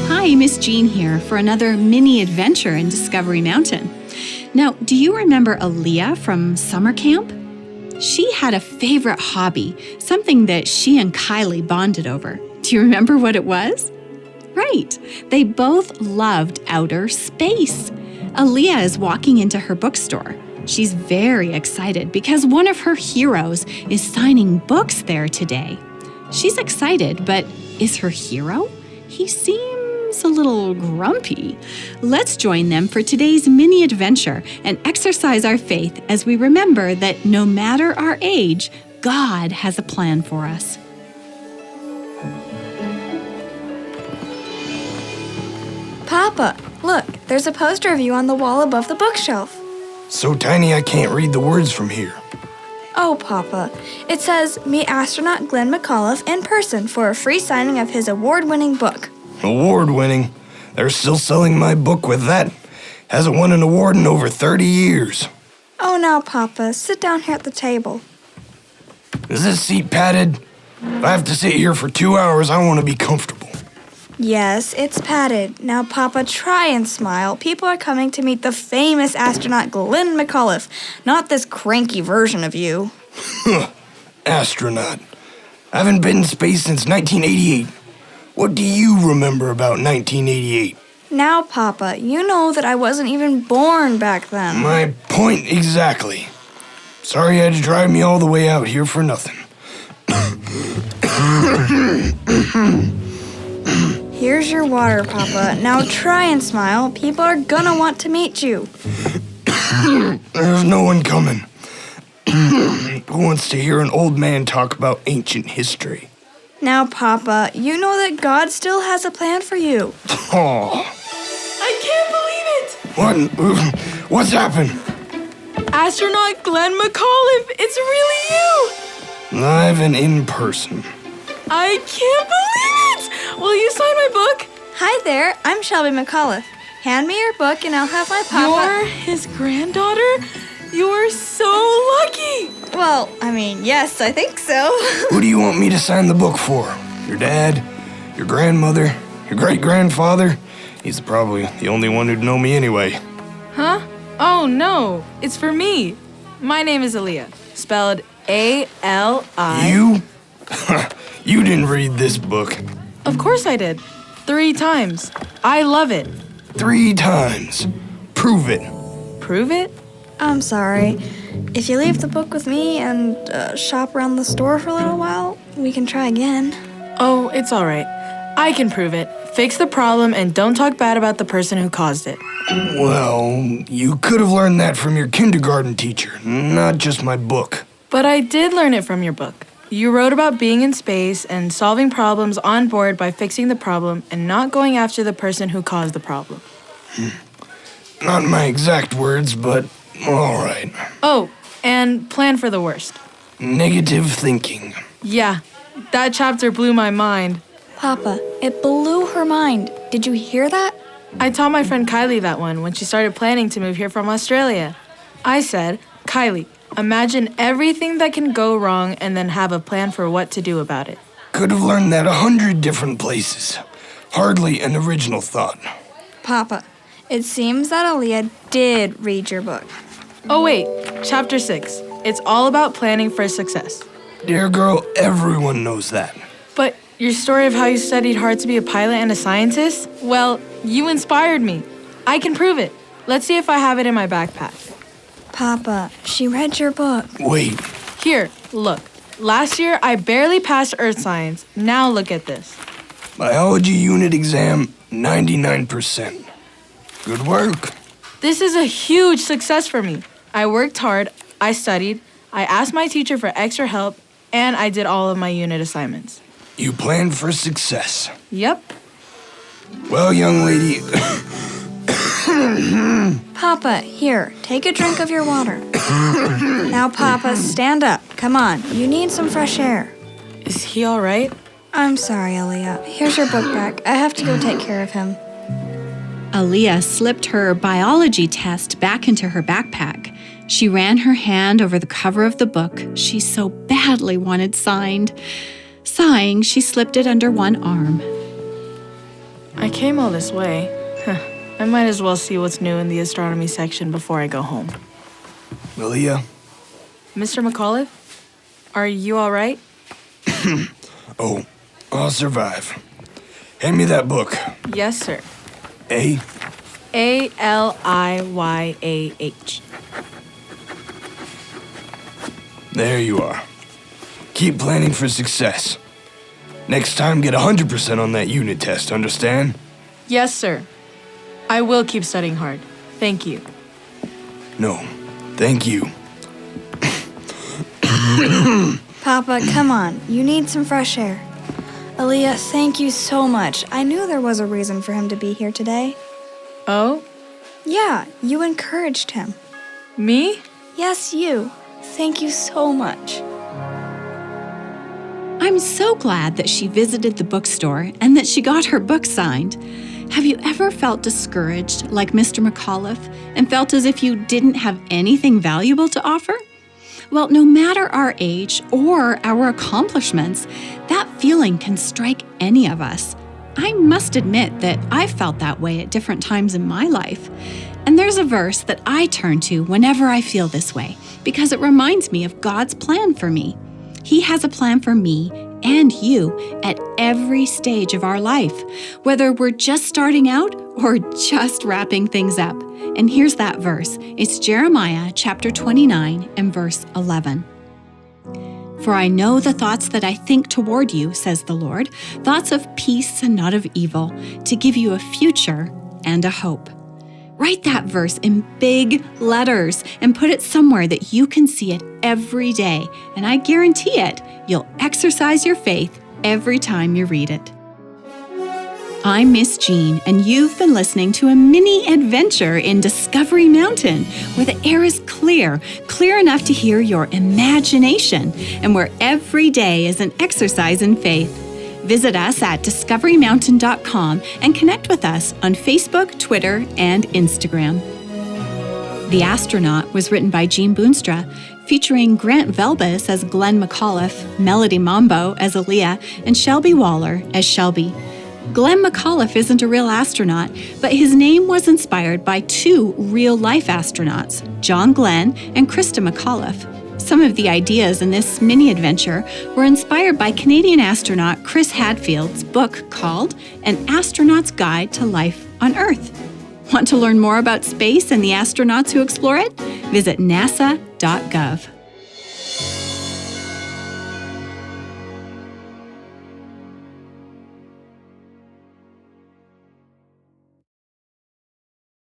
Hi, Miss Jean here for another mini adventure in Discovery Mountain. Now, do you remember Aliyah from summer camp? She had a favorite hobby, something that she and Kylie bonded over. Do you remember what it was? Right, they both loved outer space. Aliyah is walking into her bookstore. She's very excited because one of her heroes is signing books there today. She's excited, but is her hero? He seems a little grumpy. Let's join them for today's mini adventure and exercise our faith as we remember that no matter our age, God has a plan for us. Papa, look, there's a poster of you on the wall above the bookshelf. So tiny I can't read the words from here. Oh, Papa, it says, meet astronaut Glenn McAuliffe in person for a free signing of his award-winning book. Award-winning? They're still selling my book with that. Hasn't won an award in over 30 years. Oh, now, Papa, sit down here at the table. Is this seat padded? If I have to sit here for 2 hours, I want to be comfortable. Yes, it's padded. Now, Papa, try and smile. People are coming to meet the famous astronaut Glenn McAuliffe, not this cranky version of you. Astronaut. I haven't been in space since 1988. What do you remember about 1988? Now, Papa, you know that I wasn't even born back then. My point exactly. Sorry you had to drive me all the way out here for nothing. Here's your water, Papa. Now try and smile. People are gonna want to meet you. There's no one coming. Who wants to hear an old man talk about ancient history? Now, Papa, you know that God still has a plan for you. Oh. I can't believe it! What's happened? Astronaut Glenn McAuliffe, it's really you! Live and in person. I can't believe it! Will you sign my book? Hi there, I'm Shelby McAuliffe. Hand me your book and I'll have my Papa... You're his granddaughter? You're so lucky! Well, yes, I think so. Who do you want me to sign the book for? Your dad? Your grandmother? Your great-grandfather? He's probably the only one who'd know me anyway. Huh? Oh, no. It's for me. My name is Aliyah, spelled A-L-I... You? You didn't read this book. Of course I did. 3 times. I love it. 3 times. Prove it. Prove it? I'm sorry. If you leave the book with me and shop around the store for a little while, we can try again. Oh, it's all right. I can prove it. Fix the problem and don't talk bad about the person who caused it. Well, you could have learned that from your kindergarten teacher, not just my book. But I did learn it from your book. You wrote about being in space and solving problems on board by fixing the problem and not going after the person who caused the problem. Not my exact words, but all right. Oh, and plan for the worst. Negative thinking. Yeah, that chapter blew my mind. Papa, it blew her mind. Did you hear that? I taught my friend Kylie that one when she started planning to move here from Australia. I said, Kylie, imagine everything that can go wrong and then have a plan for what to do about it. Could have learned that 100 different places. Hardly an original thought. Papa, it seems that Aliyah did read your book. Oh wait, chapter 6. It's all about planning for success. Dear girl, everyone knows that. But your story of how you studied hard to be a pilot and a scientist? Well, you inspired me. I can prove it. Let's see if I have it in my backpack. Papa, she read your book. Wait. Here, look. Last year, I barely passed Earth Science. Now look at this. Biology unit exam, 99%. Good work. This is a huge success for me. I worked hard, I studied, I asked my teacher for extra help, and I did all of my unit assignments. You planned for success. Yep. Well, young lady... Papa, here, take a drink of your water. Now, Papa, stand up. Come on, you need some fresh air. Is he all right? I'm sorry, Aliyah. Here's your book back. I have to go take care of him. Aliyah slipped her biology test back into her backpack. She ran her hand over the cover of the book she so badly wanted signed. Sighing, she slipped it under one arm. I came all this way. I might as well see what's new in the astronomy section before I go home. Aliyah? Mr. McAuliffe, are you all right? Oh, I'll survive. Hand me that book. Yes, sir. A? Aliyah. There you are. Keep planning for success. Next time, get 100% on that unit test, understand? Yes, sir. I will keep studying hard. Thank you. No, thank you. Papa, come on. You need some fresh air. Aliyah, thank you so much. I knew there was a reason for him to be here today. Oh? Yeah, you encouraged him. Me? Yes, you. Thank you so much. I'm so glad that she visited the bookstore and that she got her book signed. Have you ever felt discouraged like Mr. McAuliffe and felt as if you didn't have anything valuable to offer? Well, no matter our age or our accomplishments, that feeling can strike any of us. I must admit that I've felt that way at different times in my life. And there's a verse that I turn to whenever I feel this way, because it reminds me of God's plan for me. He has a plan for me and you at every stage of our life, whether we're just starting out or just wrapping things up. And here's that verse. It's Jeremiah chapter 29 and verse 11. For I know the thoughts that I think toward you, says the Lord, thoughts of peace and not of evil, to give you a future and a hope. Write that verse in big letters and put it somewhere that you can see it every day. And I guarantee it, you'll exercise your faith every time you read it. I'm Miss Jean, and you've been listening to a mini adventure in Discovery Mountain, where the air is clear enough to hear your imagination, and where every day is an exercise in faith. Visit us at discoverymountain.com and connect with us on Facebook, Twitter, and Instagram. The Astronaut was written by Jean Boonstra, featuring Grant Velbus as Glenn McAuliffe, Melody Mambo as Aliyah, and Shelby Waller as Shelby. Glenn McAuliffe isn't a real astronaut, but his name was inspired by two real-life astronauts, John Glenn and Krista McAuliffe. Some of the ideas in this mini-adventure were inspired by Canadian astronaut Chris Hadfield's book called An Astronaut's Guide to Life on Earth. Want to learn more about space and the astronauts who explore it? Visit nasa.gov.